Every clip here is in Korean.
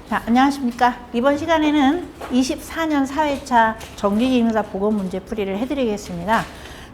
자, 안녕하십니까. 이번 시간에는 24년 4회차 정기기능사 보건 문제 풀이를 해드리겠습니다.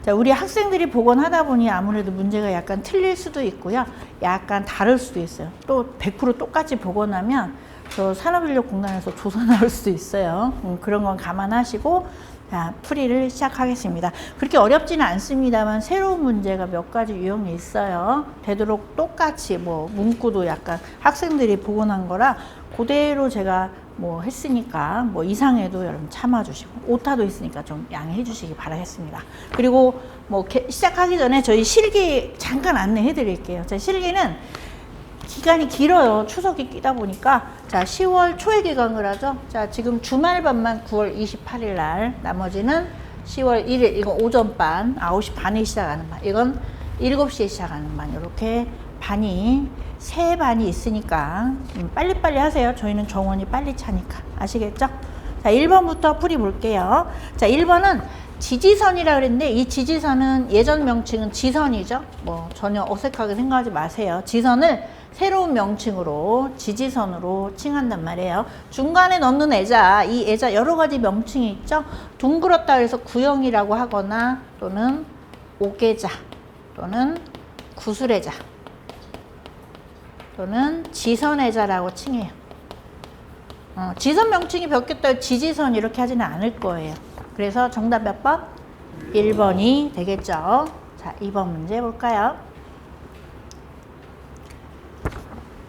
자, 우리 학생들이 보건하다 보니 아무래도 문제가 약간 틀릴 수도 있고요. 약간 다를 수도 있어요. 또 100% 똑같이 보건하면 저 산업인력공단에서 조사 나올 수도 있어요. 그런 건 감안하시고 자, 풀이를 시작하겠습니다. 그렇게 어렵지는 않습니다만 새로운 문제가 몇 가지 유형이 있어요. 되도록 똑같이 뭐 문구도 약간 학생들이 보건한 거라 그대로 제가 뭐 했으니까 뭐 이상해도 여러분 참아주시고 오타도 있으니까 좀 양해해 주시기 바라겠습니다. 그리고 뭐 시작하기 전에 저희 실기 잠깐 안내해 드릴게요. 자, 실기는 기간이 길어요. 추석이 끼다 보니까. 자, 10월 초에 개강을 하죠. 자, 지금 주말반만 9월 28일 날, 나머지는 10월 1일, 이건 오전반, 9시 반에 시작하는 반, 이건 7시에 시작하는 반, 이렇게 반이, 세 반이 있으니까 빨리빨리 하세요. 저희는 정원이 빨리 차니까. 아시겠죠? 자, 1번부터 풀이 볼게요. 자, 1번은 지지선이라 그랬는데 이 지지선은 예전 명칭은 지선이죠. 뭐 전혀 어색하게 생각하지 마세요. 지선을 새로운 명칭으로 지지선으로 칭한단 말이에요. 중간에 넣는 애자, 이 애자 여러 가지 명칭이 있죠. 둥그렇다 해서 구형이라고 하거나 또는 옥애자 또는 구술애자 또는 지선애자라고 칭해요. 지선 명칭이 바뀌었다고 지지선 이렇게 하지는 않을 거예요. 그래서 정답 몇 번? 1번이 되겠죠. 자, 2번 문제 볼까요?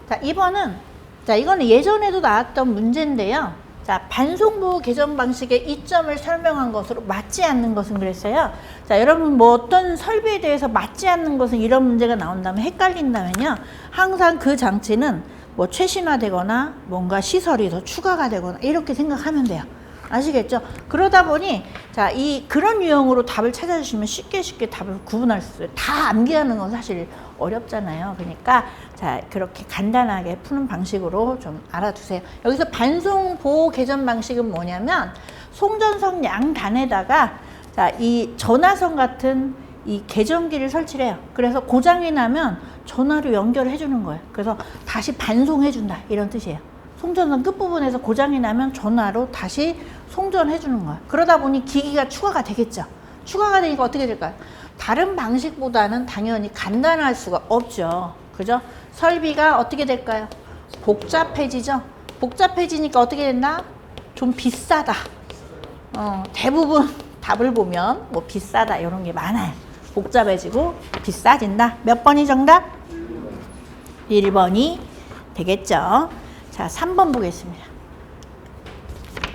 자, 2번은, 자, 이거는 예전에도 나왔던 문제인데요. 자, 반송부 개정 방식의 이점을 설명한 것으로 맞지 않는 것은 그랬어요. 자, 여러분 뭐 어떤 설비에 대해서 맞지 않는 것은 이런 문제가 나온다면 헷갈린다면요. 항상 그 장치는 뭐 최신화되거나 뭔가 시설이 더 추가가 되거나 이렇게 생각하면 돼요. 아시겠죠? 그러다 보니 자, 그런 유형으로 답을 찾아주시면 쉽게 답을 구분할 수 있어요. 다 암기하는 건 사실 어렵잖아요. 그러니까 자, 그렇게 간단하게 푸는 방식으로 좀 알아두세요. 여기서 반송 보호 개전 방식은 뭐냐면 송전선 양단에다가 자, 이 전화선 같은 이 개전기를 설치를 해요. 그래서 고장이 나면 전화로 연결해 주는 거예요. 그래서 다시 반송해 준다 이런 뜻이에요. 송전선 끝부분에서 고장이 나면 전화로 다시 송전해 주는 거예요. 그러다 보니 기기가 추가가 되겠죠. 추가가 되니까 어떻게 될까요? 다른 방식보다는 당연히 간단할 수가 없죠. 그죠? 설비가 어떻게 될까요? 복잡해지죠. 복잡해지니까 어떻게 된다? 좀 비싸다. 대부분 답을 보면 뭐 비싸다 이런 게 많아요. 복잡해지고 비싸진다. 몇 번이 정답? 1번이 되겠죠. 자, 3번 보겠습니다.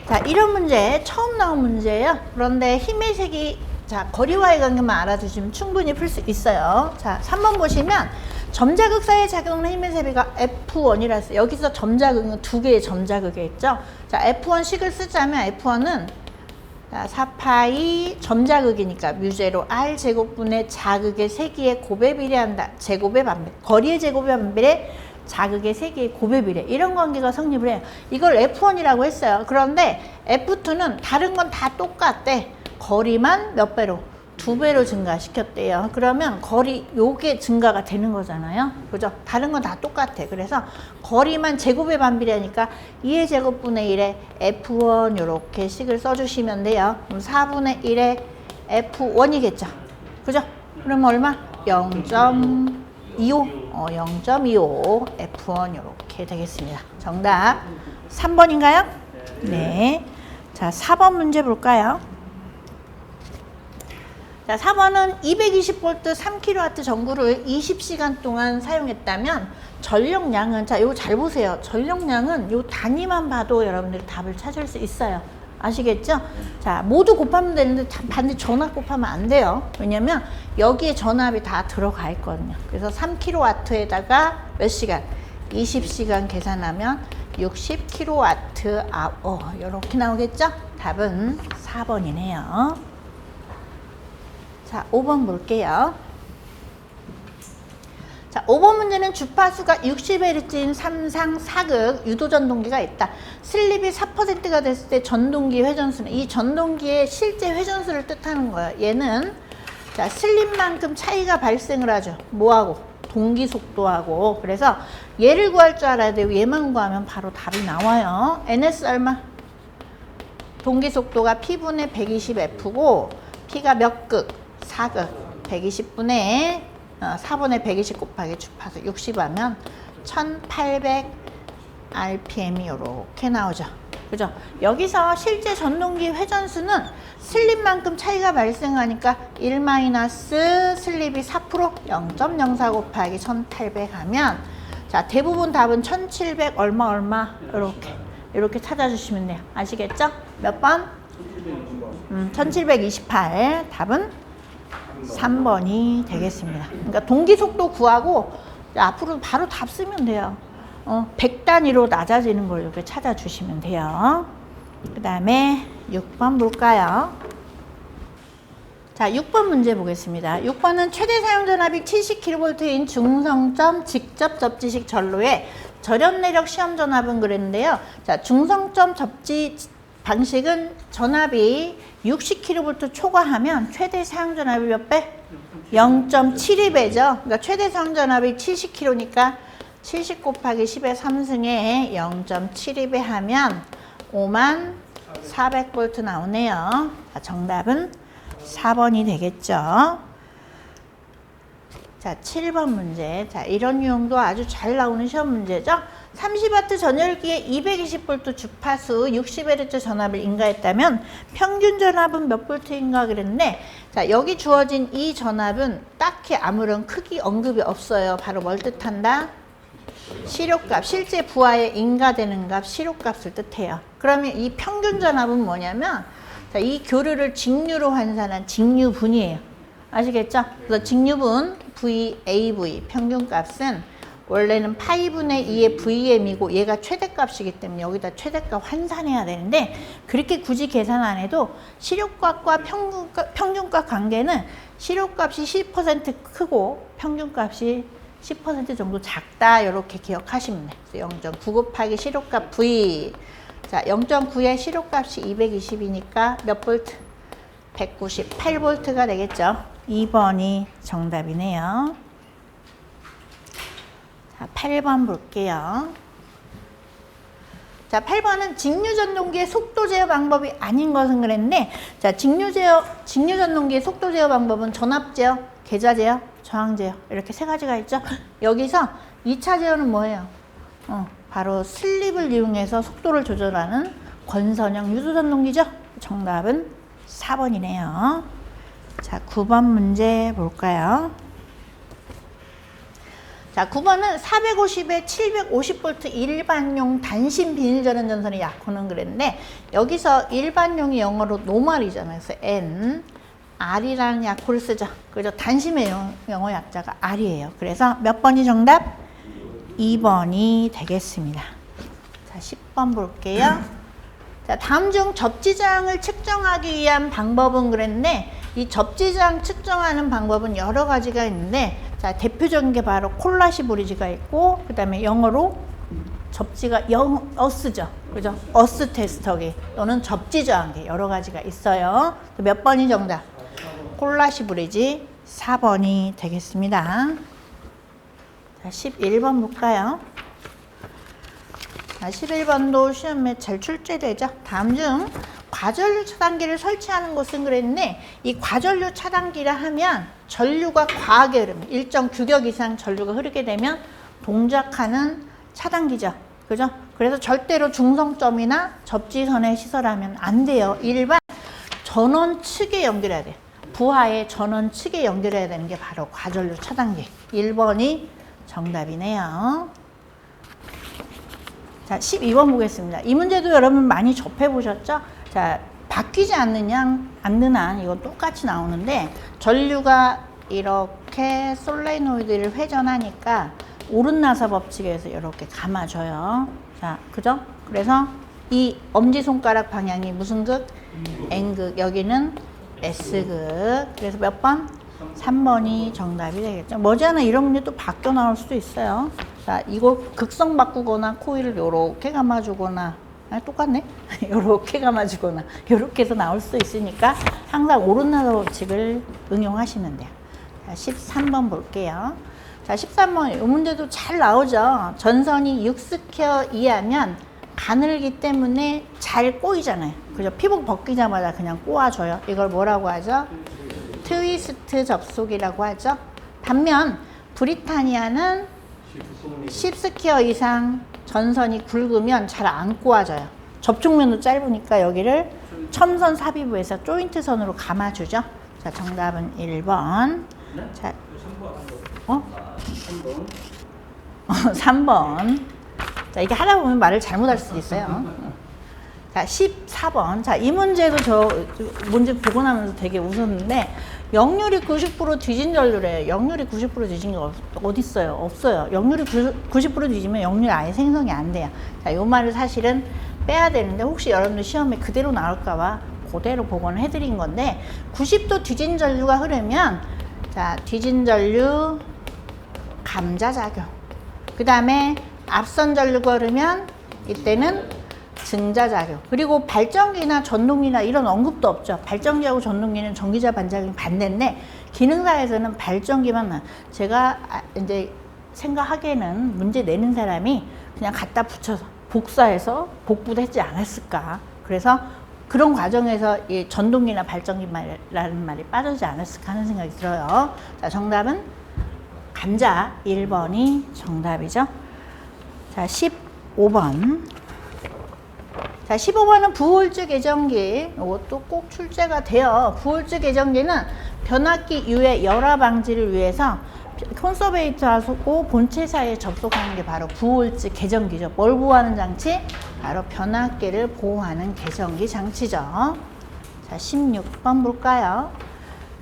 자, 이런 문제 처음 나온 문제예요. 그런데 힘의 색이 자, 거리와의 관계만 알아두시면 충분히 풀 수 있어요. 자, 3번 보시면 점자극 사이에 작용하는 힘의 세비가 F1이라 했어요. 여기서 점자극은 두 개의 점자극이 있죠. 자, F1 식을 쓰자면 F1은 자, 4파이 점자극이니까 뮤제로 R 제곱분의 자극의 세기의 곱에 비례한다. 제곱의 반비. 거리의 제곱의 반비례 자극의 세기의 곱에 비례. 이런 관계가 성립을 해요. 이걸 F1이라고 했어요. 그런데 F2는 다른 건 다 똑같대. 거리만 몇 배로? 2배로 증가시켰대요. 그러면 거리 요게 증가가 되는 거잖아요. 그죠? 다른 건 다 똑같아. 그래서 거리만 제곱의 반비례하니까 2의 제곱분의 1에 F1 요렇게 식을 써주시면 돼요. 그럼 4분의 1에 F1이겠죠. 그죠? 그럼 얼마? 0.25 0.25 F1 요렇게 되겠습니다. 정답 3번인가요? 네. 자, 4번 문제 볼까요? 자, 4번은 220V 3kW 전구를 20시간 동안 사용했다면 전력량은 자, 이거 잘 보세요. 전력량은 이 단위만 봐도 여러분들이 답을 찾을 수 있어요. 아시겠죠? 자, 모두 곱하면 되는데 반드시 전압 곱하면 안 돼요. 왜냐면 여기에 전압이 다 들어가 있거든요. 그래서 3kW에다가 몇 시간? 20시간 계산하면 60kWh 이렇게 나오겠죠? 답은 4번이네요. 자, 5번 볼게요. 자, 5번 문제는 주파수가 60Hz인 삼상 사극 유도전동기가 있다. 슬립이 4%가 됐을 때 전동기 회전수는 이 전동기의 실제 회전수를 뜻하는 거예요. 얘는 자, 슬립만큼 차이가 발생을 하죠. 뭐하고? 동기 속도하고. 그래서 얘를 구할 줄 알아야 돼요. 얘만 구하면 바로 답이 나와요. ns 얼마? 동기 속도가 P분의 120F고 P가 몇 극? 4극. 120분의 4분의 120 곱하기 주파수 60 하면 1800 RPM이 이렇게 나오죠. 그죠? 여기서 실제 전동기 회전수는 슬립만큼 차이가 발생하니까 1 마이너스 슬립이 4% 0.04 곱하기 1800 하면, 자, 대부분 답은 1700 얼마 이렇게 찾아주시면 돼요. 아시겠죠? 몇 번? 1728. 답은 3번이 되겠습니다. 그러니까 동기 속도 구하고 앞으로 바로 답 쓰면 돼요. 100단위로 낮아지는 걸 이렇게 찾아주시면 돼요. 그 다음에 6번 볼까요? 자, 6번 문제 보겠습니다. 6번은 최대 사용 전압이 70kV인 중성점 직접 접지식 전로의 절연 내력 시험 전압은 그랬는데요. 자, 중성점 접지 방식은 전압이 60kV 초과하면 최대 사용 전압이 몇 배? 0.72배죠. 그러니까 최대 사용 전압이 70kV니까 70 곱하기 10의 3승에 0.72배 하면 5만 400V 나오네요. 자, 정답은 4번이 되겠죠. 자, 7번 문제. 자, 이런 유형도 아주 잘 나오는 시험 문제죠. 30W 전열기에 220V 주파수 60Hz 전압을 인가했다면 평균 전압은 몇 볼트인가 그랬는데, 자, 여기 주어진 이 전압은 딱히 아무런 크기 언급이 없어요. 바로 뭘 뜻한다? 시료값, 실제 부하에 인가되는 값, 시료값을 뜻해요. 그러면 이 평균 전압은 뭐냐면, 자, 이 교류를 직류로 환산한 직류분이에요. 아시겠죠? 그래서 직류분 VAV 평균값은 원래는 파이분의 2의 VM이고 얘가 최대값이기 때문에 여기다 최대값 환산해야 되는데, 그렇게 굳이 계산 안 해도 시료값과 평균값 관계는 시료값이 10% 크고 평균값이 10% 정도 작다, 이렇게 기억하시면 돼요. 0.9 곱하기 시료값 V. 자, 0.9의 시료값이 220이니까 몇 볼트? 198V가 되겠죠. 2번이 정답이네요. 자, 8번 볼게요. 자, 8번은 직류전동기의 속도 제어 방법이 아닌 것은 그랬는데, 자, 직류전동기의 속도 제어 방법은 전압 제어, 계좌 제어, 저항 제어, 이렇게 세 가지가 있죠. 여기서 2차 제어는 뭐예요? 바로 슬립을 이용해서 속도를 조절하는 권선형 유도전동기죠. 정답은 4번이네요. 자, 9번 문제 볼까요? 자, 9번은 450에 750V 일반용 단신 비닐전원 전선의 약호는 그랬는데, 여기서 일반용이 영어로 노멀이잖아요. 그래서 N, R이라는 약호를 쓰죠. 그죠? 단심의 영어 약자가 R이에요. 그래서 몇 번이 정답? 2번이 되겠습니다. 자, 10번 볼게요. 자, 다음 중 접지저항을 측정하기 위한 방법은 그랬는데, 이 접지저항 측정하는 방법은 여러 가지가 있는데, 자, 대표적인 게 바로 콜라시 브리지가 있고, 그 다음에 영어로 접지가 어스죠. 그죠? 어스 테스터기 또는 접지저항기 여러 가지가 있어요. 몇 번이 정답? 콜라시 브리지 4번이 되겠습니다. 자, 11번 볼까요? 자, 11번도 시험에 잘 출제되죠. 다음 중 과전류 차단기를 설치하는 곳은 그랬는데, 이 과전류 차단기라 하면 전류가 과하게 흐르면, 일정 규격 이상 전류가 흐르게 되면 동작하는 차단기죠. 그죠? 그래서 절대로 중성점이나 접지선에 시설하면 안 돼요. 일반 전원 측에 연결해야 돼요. 부하의 전원 측에 연결해야 되는 게 바로 과전류 차단기. 1번이 정답이네요. 자, 12번 보겠습니다. 이 문제도 여러분 많이 접해보셨죠? 자, 바뀌지 않는 한 이건 똑같이 나오는데, 전류가 이렇게 솔레노이드를 회전하니까 오른나사 법칙에서 이렇게 감아줘요. 자, 그죠? 그래서 이 엄지손가락 방향이 무슨 극? N극. 여기는 S극. 그래서 몇 번? 3번이 정답이 되겠죠. 머지않아 이런 문제 또 바뀌어 나올 수도 있어요. 자, 이거 극성 바꾸거나 코일을 요렇게 감아주거나, 똑같네? 요렇게 감아주거나, 요렇게 해서 나올 수도 있으니까 항상 오른나사 법칙을 응용하시면 돼요. 자, 13번 볼게요. 자, 13번. 이 문제도 잘 나오죠. 전선이 6스퀘어 이하면 가늘기 때문에 잘 꼬이잖아요. 그죠? 피복 벗기자마자 그냥 꼬아줘요. 이걸 뭐라고 하죠? 트위스트 접속이라고 하죠. 반면 브리타니아는 10스퀘어 이상 전선이 굵으면 잘 안 꼬아져요. 접촉면도 짧으니까 여기를 첨선 삽입부에서 조인트 선으로 감아주죠. 자, 정답은 1번. 자, 3번. 자, 이게 하다 보면 말을 잘못할 수도 있어요. 자, 14번. 자, 이 문제도 저 문제 보고 나면서 되게 웃었는데, 역률이 90% 뒤진 전류래. 역률이 90% 뒤진 게 어디 있어요? 없어요. 역률이 90% 뒤지면 역률 아예 생성이 안 돼요. 자, 요 말을 사실은 빼야 되는데, 혹시 여러분들 시험에 그대로 나올까봐 그대로 복원을 해드린 건데, 90도 뒤진 전류가 흐르면, 자, 뒤진 전류 감자작용. 그 다음에 앞선 전류가 흐르면 이때는 증자작용. 그리고 발전기나 전동기나 이런 언급도 없죠. 발전기하고 전동기는 전기자 반작용이 반대인데, 기능사에서는 발전기만, 제가 이제 생각하기에는 문제 내는 사람이 그냥 갖다 붙여서 복사해서 복부도 했지 않았을까. 그래서 그런 과정에서 이 전동기나 발전기라는 말이 빠지지 않았을까 하는 생각이 들어요. 자, 정답은 감자 1번이 정답이죠. 자, 15번. 자, 15번은 부홀즈 계정기. 이것도 꼭 출제가 돼요. 부홀즈 계정기는 변압기 유의 열화 방지를 위해서 콘서베이터하고 본체 사이에 접속하는 게 바로 부홀즈 계정기죠. 뭘 보호하는 장치? 바로 변압기를 보호하는 계정기 장치죠. 자, 16번 볼까요?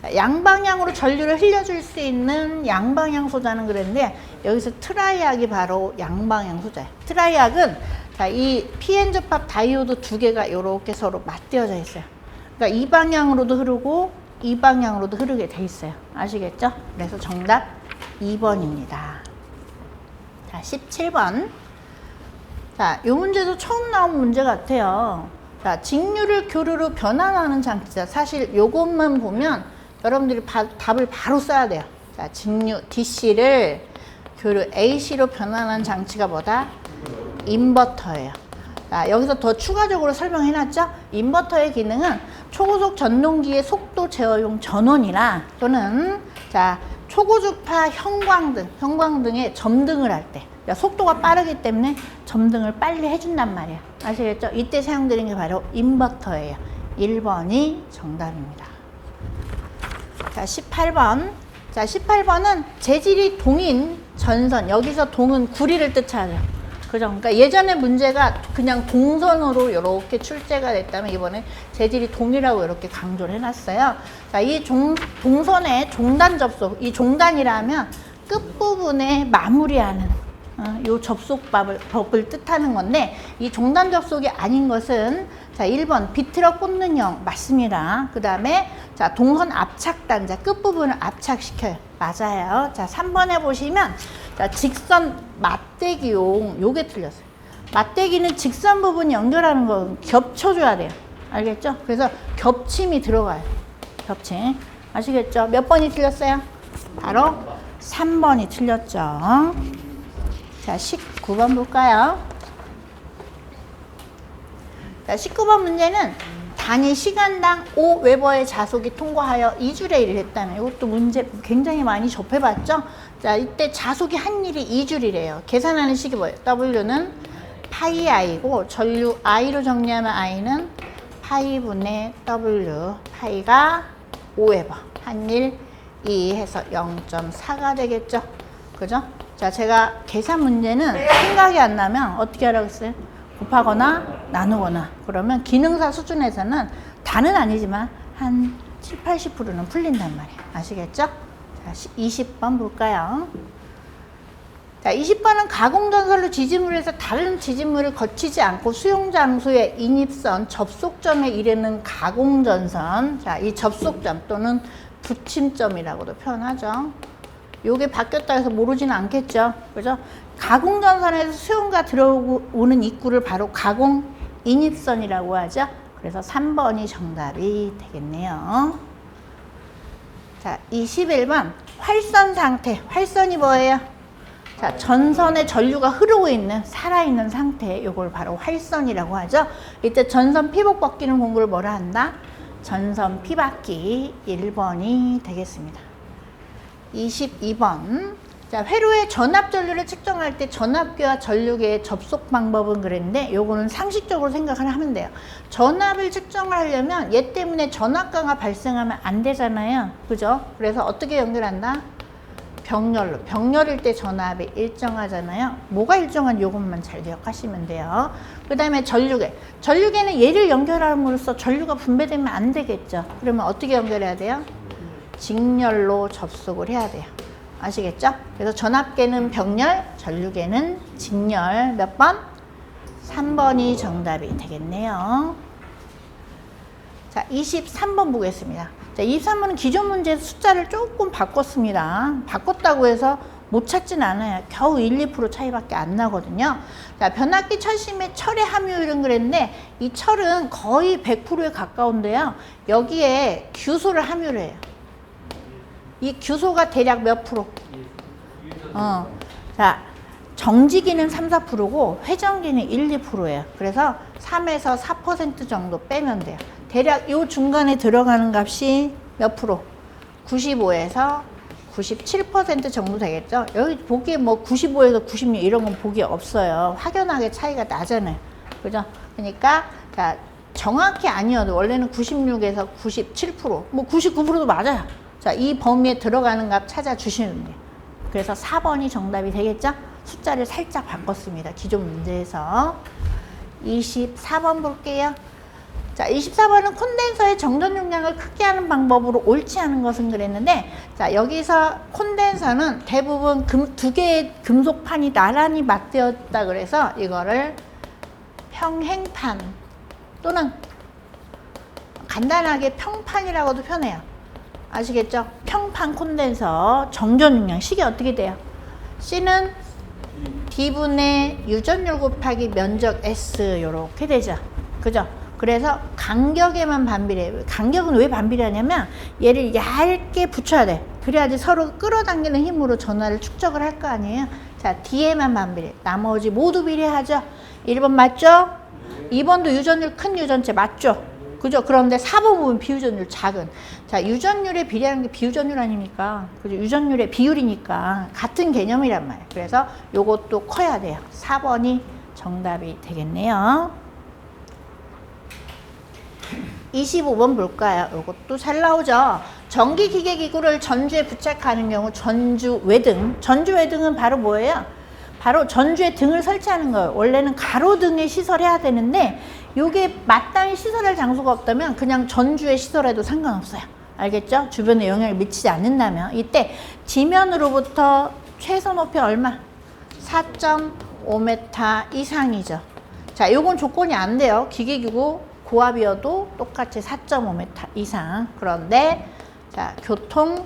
자, 양방향으로 전류를 흘려줄 수 있는 양방향 소자는 그랬는데, 여기서 트라이악이 바로 양방향 소자예요. 트라이악은, 자, 이 PN 접합 다이오드 두 개가 이렇게 서로 맞대어져 있어요. 그러니까 이 방향으로도 흐르고 이 방향으로도 흐르게 돼 있어요. 아시겠죠? 그래서 정답 2번입니다. 자, 17번. 자, 이 문제도 처음 나온 문제 같아요. 자, 직류를 교류로 변환하는 장치자. 사실 요것만 보면 여러분들이 답을 바로 써야 돼요. 자, 직류 DC를 교류 AC로 변환하는 장치가 뭐다? 인버터예요. 자, 여기서 더 추가적으로 설명해 놨죠? 인버터의 기능은 초고속 전동기의 속도 제어용 전원이나 또는, 자, 초고주파 형광등에 점등을 할 때, 속도가 빠르기 때문에 점등을 빨리 해준단 말이에요. 아시겠죠? 이때 사용되는 게 바로 인버터예요. 1번이 정답입니다. 자, 18번. 자, 18번은 재질이 동인 전선. 여기서 동은 구리를 뜻하죠. 그죠? 그러니까 예전에 문제가 그냥 동선으로 이렇게 출제가 됐다면, 이번에 재질이 동이라고 이렇게 강조를 해놨어요. 자, 이 동선의 종단 접속, 이 종단이라면 끝부분에 마무리하는 요 접속법을 뜻하는 건데, 이 종단 접속이 아닌 것은, 자, 1번 비틀어 꽂는 형 맞습니다. 그 다음에, 자, 동선 압착단자 끝부분을 압착시켜요. 맞아요. 자, 3번에 보시면, 자, 직선 맞대기용, 요게 틀렸어요. 맞대기는 직선 부분 연결하는 거 겹쳐줘야 돼요. 알겠죠? 그래서 겹침이 들어가요. 겹침. 아시겠죠? 몇 번이 틀렸어요? 바로 3번이 틀렸죠. 자, 19번 볼까요? 자, 19번 문제는 단위 시간당 5웨버의 자속이 통과하여 2줄의 했다는, 이것도 문제 굉장히 많이 접해봤죠? 자, 이때 자속이 한 일이 2줄이래요. 계산하는 식이 뭐예요? W는 파이 I고 전류 I로 정리하면 I는 파이분의 W, 파이가 5웨버, 한 일 2 해서 0.4가 되겠죠? 그죠? 자, 제가 계산 문제는 생각이 안 나면 어떻게 하라고 했어요? 곱하거나 나누거나. 그러면 기능사 수준에서는 다는 아니지만 한 7, 80%는 풀린단 말이에요. 아시겠죠? 자, 20번 볼까요? 자, 20번은 가공전선로 지지물에서 다른 지지물을 거치지 않고 수용장소의 인입선, 접속점에 이르는 가공전선. 자, 이 접속점 또는 붙임점이라고도 표현하죠. 요게 바뀌었다 해서 모르지는 않겠죠. 그죠? 가공전선에서 수용과 들어오는 입구를 바로 가공 인입선이라고 하죠. 그래서 3번이 정답이 되겠네요. 자, 21번. 활선 상태. 활선이 뭐예요? 자, 전선에 전류가 흐르고 있는, 살아있는 상태. 요걸 바로 활선이라고 하죠. 이때 전선 피복 바뀌는 공구를 뭐라 한다? 전선 피바퀴. 1번이 되겠습니다. 22번. 자, 회로의 전압 전류를 측정할 때 전압계와 전류계의 접속 방법은 그랬는데 요거는 상식적으로 생각을 하면 돼요. 전압을 측정하려면 얘 때문에 전압가가 발생하면 안 되잖아요. 그죠? 그래서 어떻게 연결한다? 병렬로. 병렬일 때 전압이 일정하잖아요. 뭐가 일정한 요것만 잘 기억하시면 돼요. 그 다음에 전류계. 전류계는 얘를 연결함으로써 전류가 분배되면 안 되겠죠. 그러면 어떻게 연결해야 돼요? 직렬로 접속을 해야 돼요. 아시겠죠? 그래서 전압계는 병렬, 전류계는 직렬. 몇 번? 3번이 정답이 되겠네요. 자, 23번 보겠습니다. 자, 23번은 기존 문제에서 숫자를 조금 바꿨습니다. 바꿨다고 해서 못 찾진 않아요. 겨우 1, 2% 차이밖에 안 나거든요. 자, 변압기 철심의 철의 함유율은 그랬는데 이 철은 거의 100%에 가까운데요. 여기에 규소를 함유를 해요. 이 규소가 대략 몇 프로? 자, 정지기는 3, 4%고 회전기는 1, 2%예요. 그래서 3에서 4% 정도 빼면 돼요. 대략 요 중간에 들어가는 값이 몇 프로? 95에서 97% 정도 되겠죠. 여기 보기에 뭐 95에서 96 이런 건 보기 없어요. 확연하게 차이가 나잖아요. 그죠? 그러니까 자, 정확히 아니어도 원래는 96에서 97%, 뭐 99%도 맞아요. 자, 이 범위에 들어가는 값 찾아주시면 돼요. 그래서 4번이 정답이 되겠죠? 숫자를 살짝 바꿨습니다. 기존 문제에서. 24번 볼게요. 자, 24번은 콘덴서의 정전 용량을 크게 하는 방법으로 옳지 않은 것은 그랬는데, 자, 여기서 콘덴서는 대부분 두 개의 금속판이 나란히 맞대었다 그래서 이거를 평행판 또는 간단하게 평판이라고도 표현해요. 아시겠죠? 평판 콘덴서 정전 용량 식이 어떻게 돼요? C는 D분의 유전율 곱하기 면적 S 요렇게 되죠. 그죠? 그래서 간격에만 반비례해요. 간격은 왜 반비례하냐면 얘를 얇게 붙여야 돼. 그래야지 서로 끌어당기는 힘으로 전하를 축적을 할 거 아니에요. 자, D에만 반비례. 나머지 모두 비례하죠. 1번 맞죠? 2번도 유전율 큰 유전체 맞죠? 그죠? 그런데 4번 보면 비유전율 작은. 자, 유전율에 비례하는 게 비유전율 아닙니까? 그죠? 유전율의 비율이니까 같은 개념이란 말이에요. 그래서 요것도 커야 돼요. 4번이 정답이 되겠네요. 25번 볼까요? 요것도 잘 나오죠? 전기기계기구를 전주에 부착하는 경우 전주외등. 전주외등은 바로 뭐예요? 바로 전주에 등을 설치하는 거예요. 원래는 가로등에 시설해야 되는데 요게 마땅히 시설할 장소가 없다면 그냥 전주에 시설해도 상관없어요. 알겠죠? 주변에 영향을 미치지 않는다면. 이때 지면으로부터 최소 높이 얼마? 4.5m 이상이죠. 자, 요건 조건이 안 돼요. 기계기구 고압이어도 똑같이 4.5m 이상. 그런데 자, 교통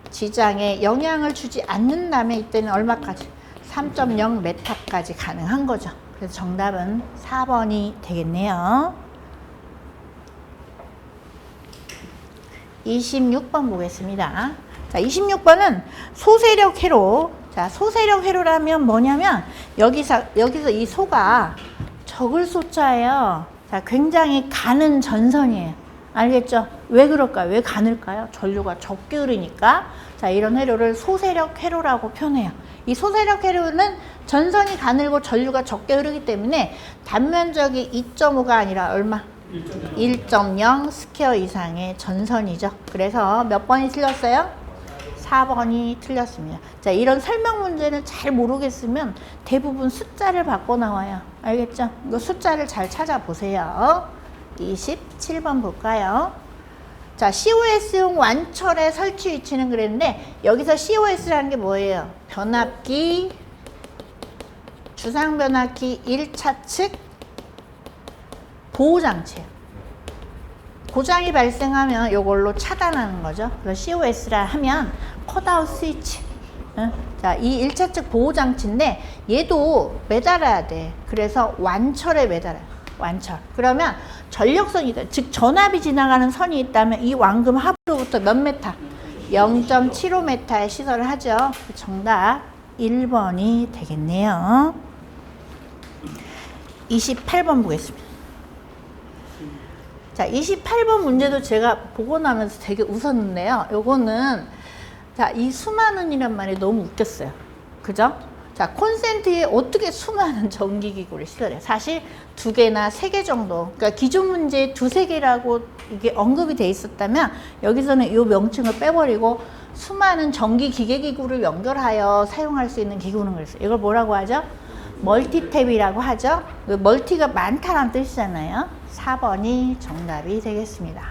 지장에 영향을 주지 않는다면 이때는 얼마까지? 3.0m까지 가능한 거죠. 그래서 정답은 4번이 되겠네요. 26번 보겠습니다. 자, 26번은 소세력 회로. 자, 소세력 회로라면 뭐냐면 여기서 이 소가 적을 소자예요. 자, 굉장히 가는 전선이에요. 알겠죠? 왜 그럴까요? 왜 가늘까요? 전류가 적게 흐르니까. 자, 이런 회로를 소세력 회로라고 표현해요. 이 소세력 회로는 전선이 가늘고 전류가 적게 흐르기 때문에 단면적이 2.5가 아니라 얼마? 1.0 스퀘어 이상의 전선이죠. 그래서 몇 번이 틀렸어요? 4번이 틀렸습니다. 자, 이런 설명 문제는 잘 모르겠으면 대부분 숫자를 바꿔 나와요. 알겠죠? 이거 숫자를 잘 찾아보세요. 27번 볼까요? 자, COS용 완철의 설치 위치는 그랬는데 여기서 COS라는 게 뭐예요? 변압기, 주상변압기 1차 측 보호장치예요. 고장이 발생하면 이걸로 차단하는 거죠. 그래서 COS라 하면 컷아웃 스위치. 자, 이 1차 측 보호장치인데 얘도 매달아야 돼. 그래서 완철에 매달아요. 완철. 그러면 전력선이다. 즉 전압이 지나가는 선이 있다면 이 완금 하부로부터 몇 메타? 0.75m의 시설을 하죠. 정답 1번이 되겠네요. 28번 보겠습니다. 자, 28번 문제도 제가 보고 나면서 되게 웃었는데요. 요거는, 자, 이 수많은이란 말이 너무 웃겼어요. 그죠? 자, 콘센트에 어떻게 수많은 전기기구를 시설해요? 사실 2개나 3개 정도. 그러니까 기존 문제에 2, 3개라고 이게 언급이 돼 있었다면 여기서는 이 명칭을 빼버리고 수많은 전기기계기구를 연결하여 사용할 수 있는 기구는 그랬어요. 이걸 뭐라고 하죠? 멀티탭이라고 하죠. 멀티가 많다는 뜻이잖아요. 4번이 정답이 되겠습니다.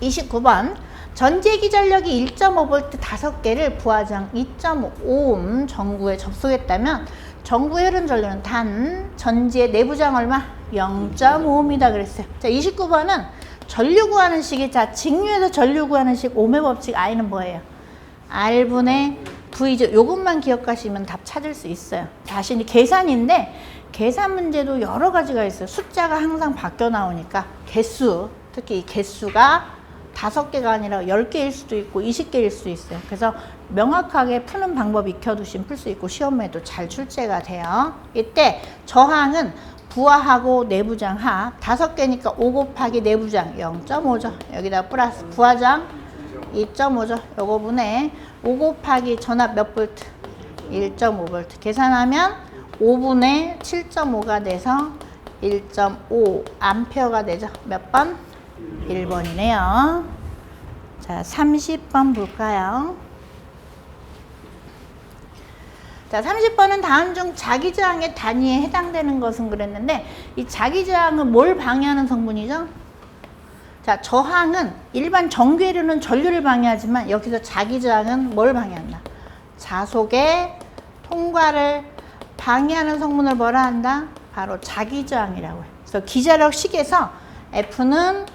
29번. 전제기 전력이 1.5V 5개를 부하장 2.5옴 전구에 접속했다면 전구의 흐름 전류는 단 전지의 내부장 얼마? 0.5옴이다 그랬어요. 자, 29번은 전류 구하는 식이, 자, 직류에서 전류 구하는 식 오음의 법칙 I는 뭐예요? R분의 V죠. 요것만 기억하시면 답 찾을 수 있어요. 다시 계산인데 계산 문제도 여러 가지가 있어요. 숫자가 항상 바뀌어 나오니까 개수, 특히 이 개수가 5개가 아니라 10개일 수도 있고 20개일 수도 있어요. 그래서 명확하게 푸는 방법 익혀두시면 풀 수 있고 시험에도 잘 출제가 돼요. 이때 저항은 부하하고 내부장 합 5개니까 5 곱하기 내부장 0.5죠. 여기다 플러스 부하장 2.5죠. 요거 분의 5 곱하기 전압 몇 볼트? 1.5V. 계산하면 5분의 7.5가 돼서 1.5 암페어가 되죠. 몇 번? 1번이네요. 자, 30번 볼까요? 자, 30번은 다음 중 자기저항의 단위에 해당되는 것은 그랬는데 이 자기저항은 뭘 방해하는 성분이죠? 자, 저항은 일반 전기류는 전류를 방해하지만 여기서 자기저항은 뭘 방해한다? 자속의 통과를 방해하는 성분을 뭐라 한다? 바로 자기저항이라고 해요. 그래서 기자력식에서 F는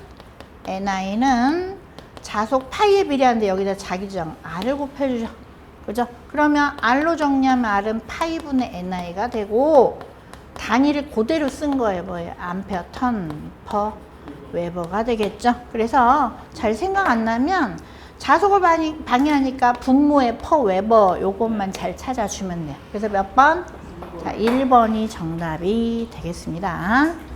NI는 자속 파이에 비례하는데 여기다 자기저항 R을 곱해주죠. 그죠? 그러면 R로 정리하면 R은 파이분의 NI가 되고 단위를 그대로 쓴 거예요. 뭐예요? 암페어 턴 퍼 웨버가 되겠죠. 그래서 잘 생각 안 나면 자속을 방해하니까 분모의 퍼 웨버 요것만 잘 찾아주면 돼요. 그래서 몇 번? 자, 1번이 정답이 되겠습니다.